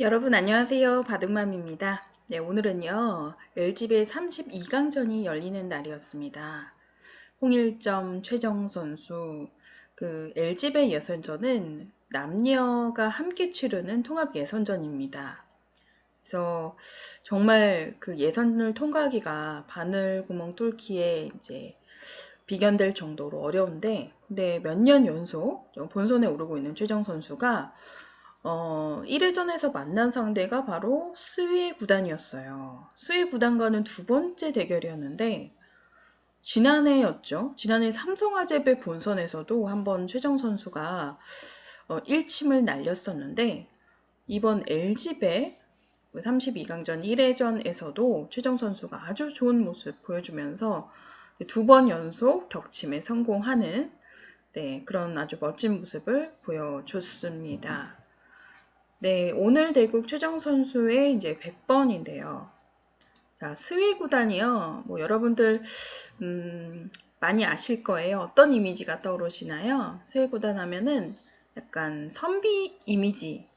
여러분 안녕하세요. 바둑맘입니다. 네, 오늘은요. LG배 32강전이 열리는 날이었습니다. 홍일점, 최정 선수, LG배 예선전은 남녀가 함께 치르는 통합 예선전입니다. 그래서 정말 그 예선을 통과하기가 바늘구멍 뚫기에 이제 비견될 정도로 어려운데, 근데 몇 년 연속 본선에 오르고 있는 최정 선수가 1회전에서 만난 상대가 바로 스웨 구단이었어요. 스웨 구단과는 두 번째 대결이었는데 지난해였죠. 지난해 삼성화재배 본선에서도 한번 최정 선수가 1침을 날렸었는데 이번 LG배 32강전 1회전에서도 최정 선수가 아주 좋은 모습 보여주면서 두 번 연속 격침에 성공하는 그런 아주 멋진 모습을 보여줬습니다. 네, 오늘 대국 최정 선수의 이제 100번인데요. 자, 스위 구단이요. 뭐 여러분들 많이 아실 거예요. 어떤 이미지가 떠오르시나요? 스위 구단 하면은 약간 선비 이미지.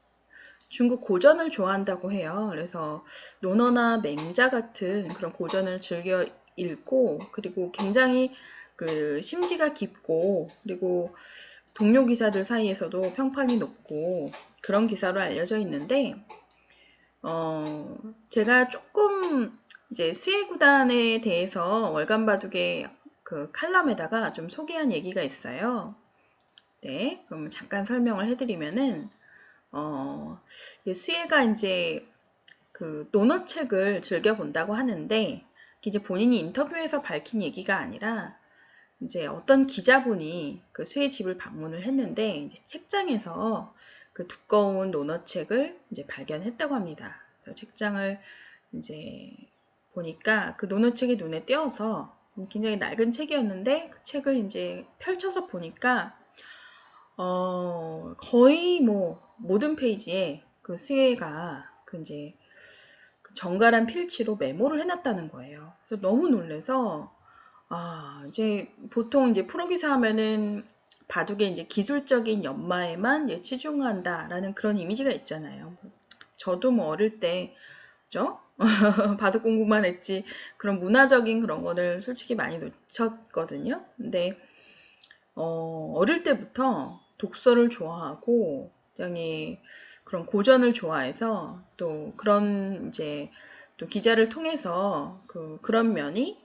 중국 고전을 좋아한다고 해요. 그래서 논어나 맹자 같은 그런 고전을 즐겨 읽고 그리고 굉장히 그 심지가 깊고 그리고 동료 기사들 사이에서도 평판이 높고 그런 기사로 알려져 있는데 제가 조금 이제 수혜 구단에 대해서 월간 바둑의 그 칼럼에다가 좀 소개한 얘기가 있어요. 네, 그럼 잠깐 설명을 해드리면은 수혜가 이제 그 논어책을 즐겨 본다고 하는데 이제 본인이 인터뷰에서 밝힌 얘기가 아니라 이제 어떤 기자분이 그 수혜 집을 방문을 했는데 이제 책장에서 그 두꺼운 논어책을 이제 발견했다고 합니다. 그래서 책장을 이제 보니까 그 논어책이 눈에 띄어서 굉장히 낡은 책이었는데 그 책을 이제 펼쳐서 보니까 거의 뭐 모든 페이지에 그 수혜가 그 이제 그 정갈한 필치로 메모를 해놨다는 거예요. 그래서 너무 놀래서 이제 보통 이제 프로기사 하면은 바둑의 이제 기술적인 연마에만 치중한다라는 그런 이미지가 있잖아요. 저도 뭐 어릴 때, 그죠? 바둑 공부만 했지 그런 문화적인 그런 거를 솔직히 많이 놓쳤거든요. 근데 어릴 때부터 독서를 좋아하고 굉장히 그런 고전을 좋아해서 또 그런 이제 또 기자를 통해서 그런 면이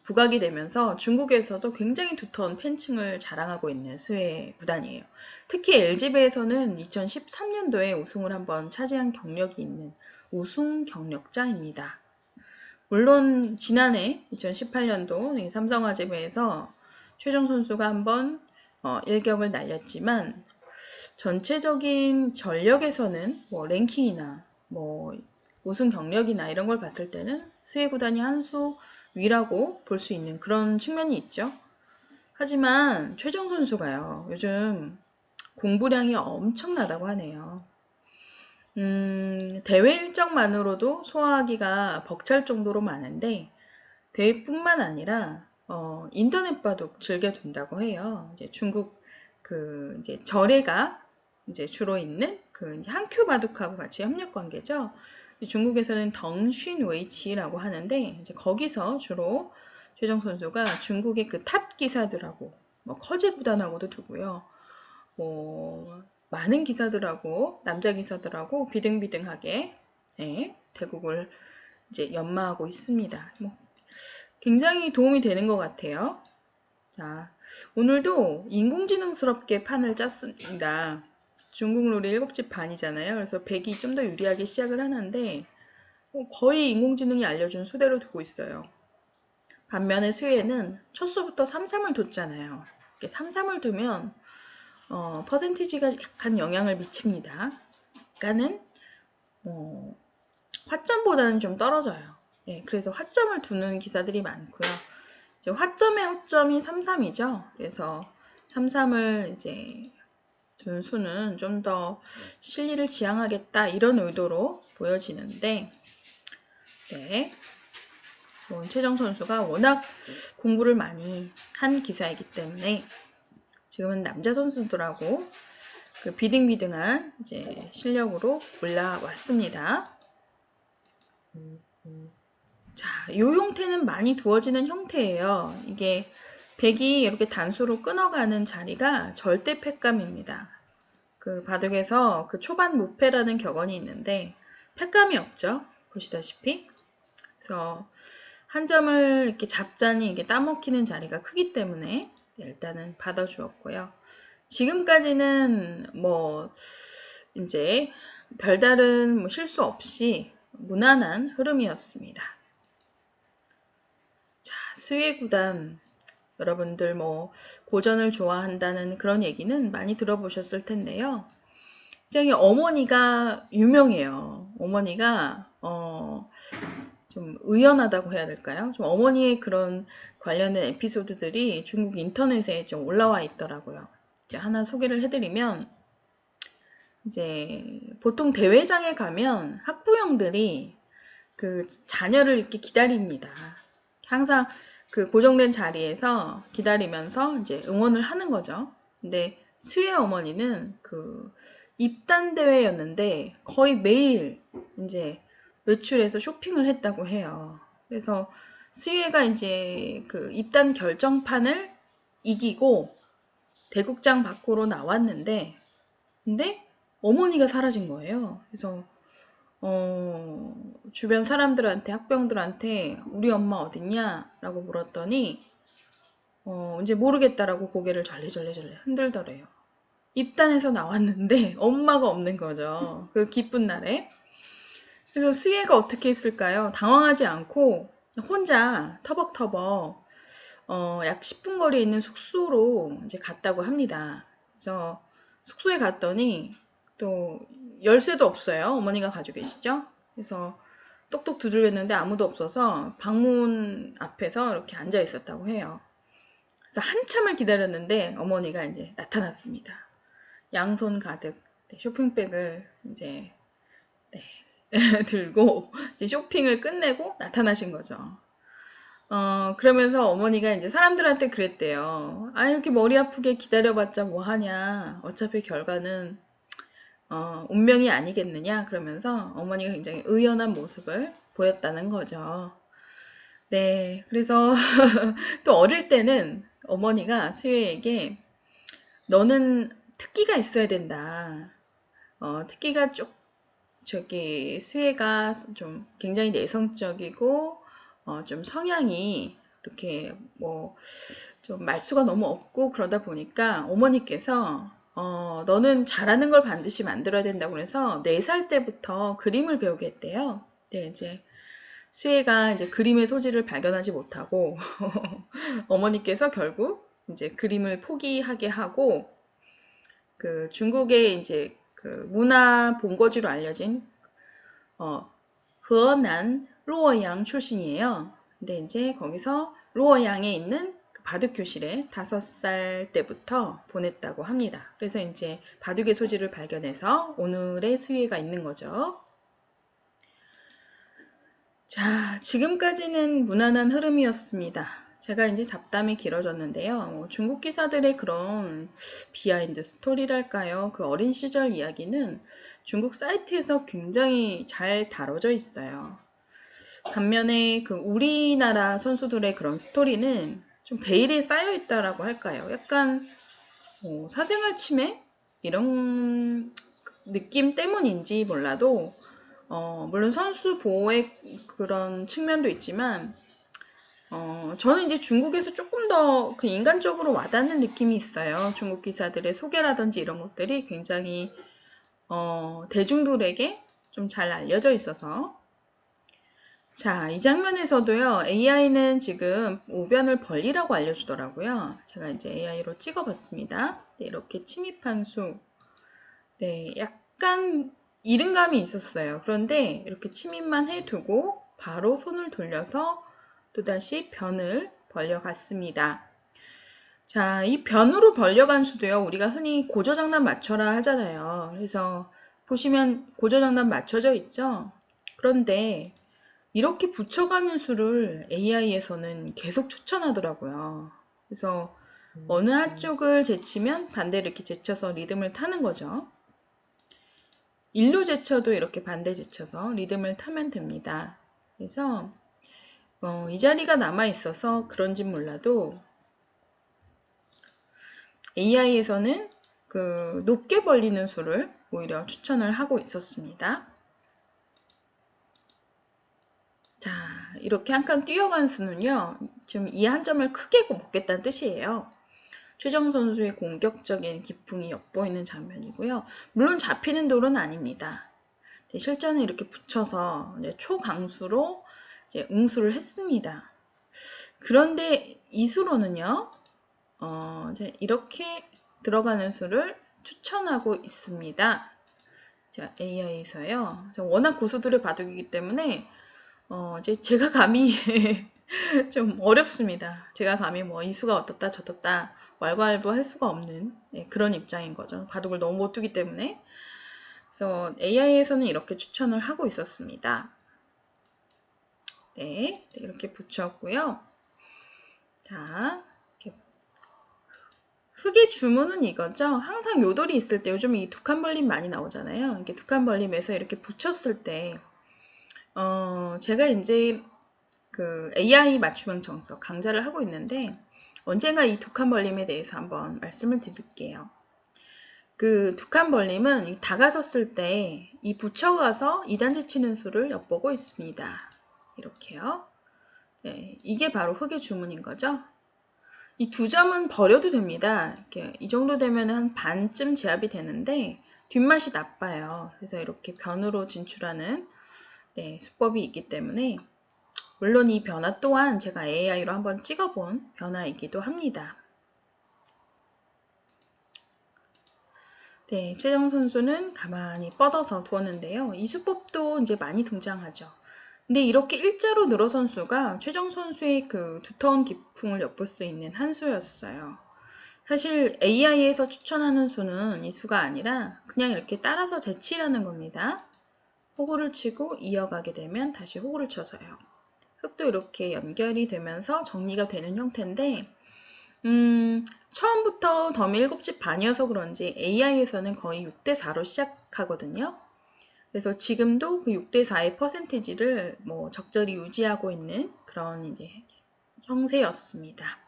부각이 되면서 중국에서도 굉장히 두터운 팬층을 자랑하고 있는 수혜 구단이에요. 특히 LG배에서는 2013년도에 우승을 한번 차지한 경력이 있는 우승 경력자입니다. 물론 지난해 2018년도 삼성화재배에서 최정 선수가 한번 일격을 날렸지만 전체적인 전력에서는 뭐 랭킹이나 뭐 우승 경력이나 이런 걸 봤을 때는 수혜 구단이 한 수 위라고 볼 수 있는 그런 측면이 있죠. 하지만 최정 선수가요, 요즘 공부량이 엄청나다고 하네요. 대회 일정만으로도 소화하기가 벅찰 정도로 많은데 대회뿐만 아니라 인터넷 바둑 즐겨준다고 해요. 이제 중국 이제 절에가 이제 주로 있는 한큐 바둑하고 같이 협력 관계죠. 중국에서는 덩신웨이치라고 하는데 이제 거기서 주로 최정 선수가 중국의 그 탑 기사들하고 뭐 커제 구단하고도 두고요. 뭐 많은 기사들하고 남자 기사들하고 비등비등하게 대국을 이제 연마하고 있습니다. 뭐 굉장히 도움이 되는 것 같아요. 자, 오늘도 인공지능스럽게 판을 짰습니다. 중국 룰이 7집 반이잖아요. 그래서 백이 좀 더 유리하게 시작을 하는데 거의 인공지능이 알려준 수대로 두고 있어요. 반면에 수혜는 첫 수부터 3-3을 뒀잖아요. 이렇게 3-3을 두면 퍼센티지가 약간 영향을 미칩니다. 약간은 화점보다는 좀 떨어져요. 그래서 화점을 두는 기사들이 많고요. 화점의 허점이 3-3이죠. 그래서 3-3을 이제 둔 수는 좀 더 실리를 지향하겠다 이런 의도로 보여지는데 최정 선수가 워낙 공부를 많이 한 기사이기 때문에 지금은 남자 선수들하고 그 비등비등한 이제 실력으로 올라왔습니다. 자, 이 형태는 많이 두어지는 형태예요. 이게 백이 이렇게 단수로 끊어가는 자리가 절대 팩감입니다. 그 바둑에서 그 초반 무패라는 격언이 있는데 팩감이 없죠. 보시다시피. 그래서 한 점을 이렇게 잡자니 이게 따먹히는 자리가 크기 때문에 일단은 받아주었고요. 지금까지는 뭐 이제 별다른 뭐 실수 없이 무난한 흐름이었습니다. 자, 수혜 구단 여러분들 뭐 고전을 좋아한다는 그런 얘기는 많이 들어보셨을 텐데요. 굉장히 어머니가 유명해요. 어머니가 좀 의연하다고 해야 될까요? 좀 어머니의 그런 관련된 에피소드들이 중국 인터넷에 좀 올라와 있더라고요. 이제 하나 소개를 해드리면 이제 보통 대회장에 가면 학부형들이 그 자녀를 이렇게 기다립니다. 항상 그 고정된 자리에서 기다리면서 이제 응원을 하는 거죠. 근데 수혜 어머니는 그 입단 대회였는데 거의 매일 이제 외출해서 쇼핑을 했다고 해요. 그래서 수혜가 이제 그 입단 결정판을 이기고 대국장 밖으로 나왔는데 근데 어머니가 사라진 거예요. 그래서 주변 사람들한테 학부형들한테 우리 엄마 어딨냐? 라고 물었더니 이제 모르겠다라고 고개를 절레절레 흔들더래요. 입단해서 나왔는데 엄마가 없는 거죠. 그 기쁜 날에. 그래서 수혜가 어떻게 했을까요? 당황하지 않고 혼자 터벅터벅 약 10분 거리에 있는 숙소로 이제 갔다고 합니다. 그래서 숙소에 갔더니 또 열쇠도 없어요. 어머니가 가지고 계시죠? 그래서 똑똑 두드렸는데 아무도 없어서 방문 앞에서 이렇게 앉아 있었다고 해요. 그래서 한참을 기다렸는데 어머니가 이제 나타났습니다. 양손 가득 쇼핑백을 이제 들고 이제 쇼핑을 끝내고 나타나신 거죠. 그러면서 어머니가 이제 사람들한테 그랬대요. 아, 이렇게 머리 아프게 기다려봤자 뭐 하냐. 어차피 결과는 운명이 아니겠느냐. 그러면서 어머니가 굉장히 의연한 모습을 보였다는 거죠. 네, 그래서 또 어릴 때는 어머니가 수혜에게 너는 특기가 있어야 된다. 특기가 수혜가 좀 굉장히 내성적이고 좀 성향이 이렇게 뭐 좀 말수가 너무 없고 그러다 보니까 어머니께서 너는 잘하는 걸 반드시 만들어야 된다고 그래서 4살 때부터 그림을 배우게 했대요. 네, 이제 수혜가 이제 그림의 소질을 발견하지 못하고 어머니께서 결국 이제 그림을 포기하게 하고 그 중국의 이제 그 문화 본거지로 알려진河南 루어양 출신이에요. 근데 이제 거기서 루어양에 있는 그 바둑 교실에 5살 때부터 보냈다고 합니다. 그래서 이제 바둑의 소질을 발견해서 오늘의 수혜가 있는 거죠. 자, 지금까지는 무난한 흐름이었습니다. 제가 이제 잡담이 길어졌는데요. 중국 기사들의 그런 비하인드 스토리랄까요? 그 어린 시절 이야기는 중국 사이트에서 굉장히 잘 다뤄져 있어요. 반면에 그 우리나라 선수들의 그런 스토리는 좀 베일에 쌓여 있다라고 할까요? 약간 사생활 침해? 이런 느낌 때문인지 몰라도 물론 선수 보호의 그런 측면도 있지만 저는 이제 중국에서 조금 더 그 인간적으로 와닿는 느낌이 있어요. 중국 기사들의 소개라든지 이런 것들이 굉장히 대중들에게 좀 잘 알려져 있어서 자, 이 장면에서도요. AI는 지금 우변을 벌리라고 알려주더라고요. 제가 이제 AI로 찍어봤습니다. 네, 이렇게 침입한 수 네, 약간 이른감이 있었어요. 그런데 이렇게 침입만 해두고 바로 손을 돌려서 또다시 변을 벌려갔습니다. 자, 이 변으로 벌려간 수도요. 우리가 흔히 고저장난 맞춰라 하잖아요. 그래서 보시면 고저장난 맞춰져 있죠. 그런데 이렇게 붙여가는 수를 AI에서는 계속 추천하더라고요. 그래서 어느 한쪽을 제치면 반대로 이렇게 제쳐서 리듬을 타는 거죠. 일로 제쳐도 이렇게 반대 제쳐서 리듬을 타면 됩니다. 그래서 이 자리가 남아 있어서 그런지 몰라도 AI에서는 그 높게 벌리는 수를 오히려 추천을 하고 있었습니다. 자, 이렇게 한 칸 뛰어간 수는요, 지금 이 한 점을 크게 먹겠다는 뜻이에요. 최정 선수의 공격적인 기풍이 엿보이는 장면이고요. 물론 잡히는 돌은 아닙니다. 실전에 이렇게 붙여서 초강수로 이제 응수를 했습니다. 그런데 이 수로는요, 이제 이렇게 들어가는 수를 추천하고 있습니다. 자, AI에서요. 워낙 고수들의 바둑이기 때문에 이제 제가 감히 좀 어렵습니다. 제가 감히 뭐 이 수가 어떻다 저떻다 왈가왈부할 수가 없는 그런 입장인 거죠. 바둑을 너무 못 두기 때문에. 그래서 AI에서는 이렇게 추천을 하고 있었습니다. 네, 이렇게 붙였고요. 자, 이렇게 흙의 주문은 이거죠. 항상 요돌이 있을 때 요즘 이 두 칸 벌림 많이 나오잖아요. 이렇게 두 칸 벌림에서 이렇게 붙였을 때 제가 이제 그 AI 맞춤형 정석 강좌를 하고 있는데 언젠가 이 두 칸 벌림에 대해서 한번 말씀을 드릴게요. 그 두 칸 벌림은 다가섰을 때 이 붙여가서 2단지 치는 수를 엿보고 있습니다. 이렇게요. 네, 이게 바로 흙의 주문인 거죠. 이 두 점은 버려도 됩니다. 이렇게 이 정도 되면 한 반쯤 제압이 되는데 뒷맛이 나빠요. 그래서 이렇게 변으로 진출하는 수법이 있기 때문에 물론 이 변화 또한 제가 AI로 한번 찍어본 변화이기도 합니다. 네, 최정 선수는 가만히 뻗어서 두었는데요. 이 수법도 이제 많이 등장하죠. 근데 이렇게 일자로 늘어선 수가 최정 선수의 그 두터운 기풍을 엿볼 수 있는 한 수였어요. 사실 AI에서 추천하는 수는 이 수가 아니라 그냥 이렇게 따라서 제치라는 겁니다. 호구를 치고 이어가게 되면 다시 호구를 쳐서요. 흙도 이렇게 연결이 되면서 정리가 되는 형태인데 처음부터 덤이 7집 반이어서 그런지 AI에서는 거의 6대4로 시작하거든요. 그래서 지금도 그 6대4의 퍼센티지를 뭐 적절히 유지하고 있는 그런 이제 형세였습니다.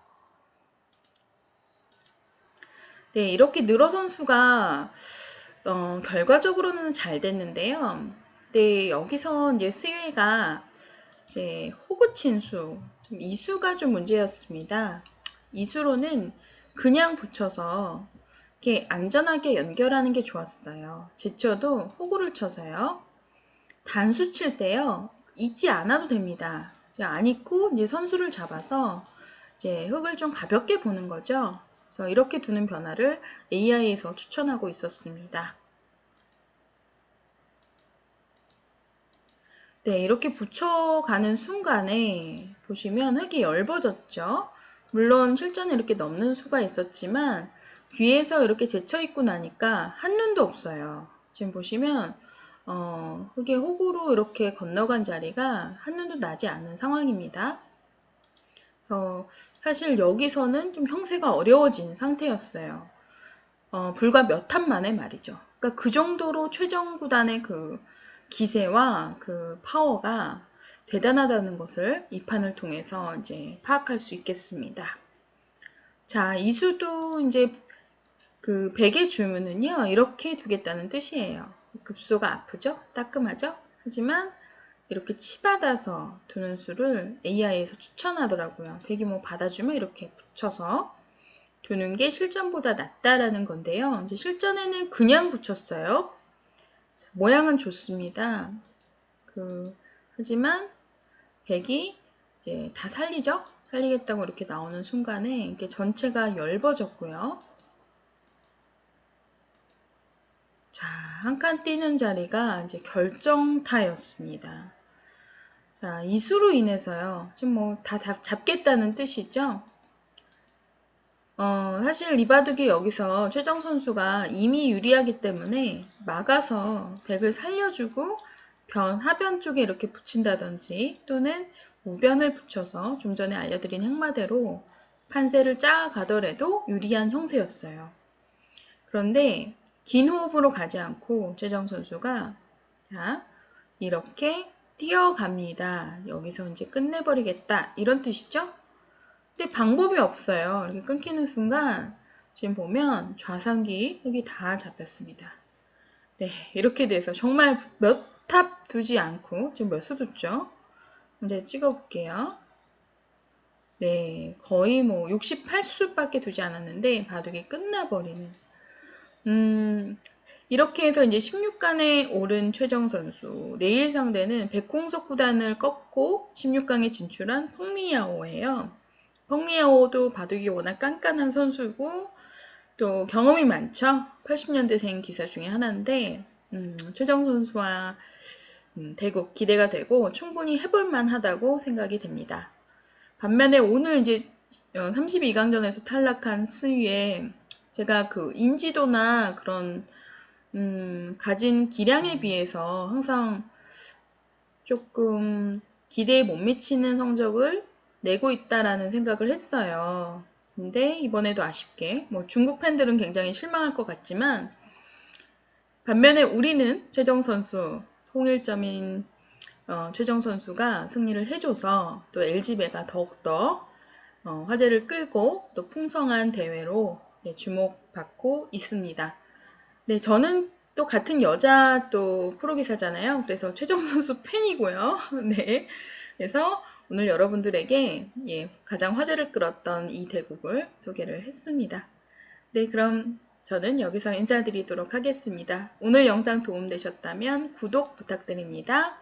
네, 이렇게 늘어선 수가 결과적으로는 잘 됐는데요. 네, 여기서 이제 수혜가 이제 호구친 수, 이 수가 좀 문제였습니다. 이 수로는 그냥 붙여서 이렇게 안전하게 연결하는 게 좋았어요. 제쳐도 호구를 쳐서요. 단수 칠 때요. 잊지 않아도 됩니다. 안 잊고 이제 선수를 잡아서 이제 흙을 좀 가볍게 보는 거죠. 그래서 이렇게 두는 변화를 AI에서 추천하고 있었습니다. 네, 이렇게 붙여가는 순간에 보시면 흙이 엷어졌죠. 물론 실전에 이렇게 넘는 수가 있었지만 귀에서 이렇게 제쳐있고 나니까 한눈도 없어요. 지금 보시면 흙의 호구로 이렇게 건너간 자리가 한눈도 나지 않은 상황입니다. 그래서 사실 여기서는 좀 형세가 어려워진 상태였어요. 불과 몇 탑 만에 말이죠. 그러니까 그 정도로 최정 구단의 그 기세와 그 파워가 대단하다는 것을 이 판을 통해서 이제 파악할 수 있겠습니다. 자, 이 수도 이제 그 100의 주문은요, 이렇게 두겠다는 뜻이에요. 급소가 아프죠? 따끔하죠? 하지만 이렇게 치받아서 두는 수를 AI에서 추천하더라고요. 100이 뭐 받아주면 이렇게 붙여서 두는 게 실전보다 낫다라는 건데요. 이제 실전에는 그냥 붙였어요. 자, 모양은 좋습니다. 하지만 100이 이제 다 살리죠? 살리겠다고 이렇게 나오는 순간에 이게 전체가 엷어졌고요. 자, 한 칸 뛰는 자리가 이제 결정타였습니다. 자, 이 수로 인해서요. 지금 뭐 다 잡겠다는 뜻이죠. 사실 리바둑이 여기서 최정 선수가 이미 유리하기 때문에 막아서 백을 살려주고 하변 쪽에 이렇게 붙인다든지 또는 우변을 붙여서 좀 전에 알려드린 행마대로 판세를 짜가더라도 유리한 형세였어요. 그런데 긴 호흡으로 가지 않고 최정 선수가 자, 이렇게 뛰어갑니다. 여기서 이제 끝내버리겠다. 이런 뜻이죠? 근데 방법이 없어요. 이렇게 끊기는 순간 지금 보면 좌상기 흙이 다 잡혔습니다. 네, 이렇게 돼서 정말 몇 탑 두지 않고 지금 몇 수 뒀죠? 이제 찍어볼게요. 네, 거의 뭐 68수밖에 두지 않았는데 바둑이 끝나버리는 이렇게 해서 이제 16강에 오른 최정 선수, 내일 상대는 백홍석 구단을 꺾고 16강에 진출한 펑리야오예요. 펑리야오도 바둑이 워낙 깐깐한 선수고 또 경험이 많죠. 80년대생 기사 중에 하나인데 최정 선수와 대국 기대가 되고 충분히 해볼만 하다고 생각이 됩니다. 반면에 오늘 이제 32강전에서 탈락한 스위에 제가 그 인지도나 그런 가진 기량에 비해서 항상 조금 기대에 못 미치는 성적을 내고 있다라는 생각을 했어요. 근데 이번에도 아쉽게 뭐 중국 팬들은 굉장히 실망할 것 같지만 반면에 우리는 최정 선수 통일점인 최정 선수가 승리를 해줘서 또 LG배가 더욱더 화제를 끌고 또 풍성한 대회로 네, 주목받고 있습니다. 네, 저는 또 같은 여자 또 프로기사잖아요. 그래서 최정 선수 팬이고요. 네, 그래서 오늘 여러분들에게 예, 가장 화제를 끌었던 이 대국을 소개를 했습니다. 네, 그럼 저는 여기서 인사드리도록 하겠습니다. 오늘 영상 도움되셨다면 구독 부탁드립니다.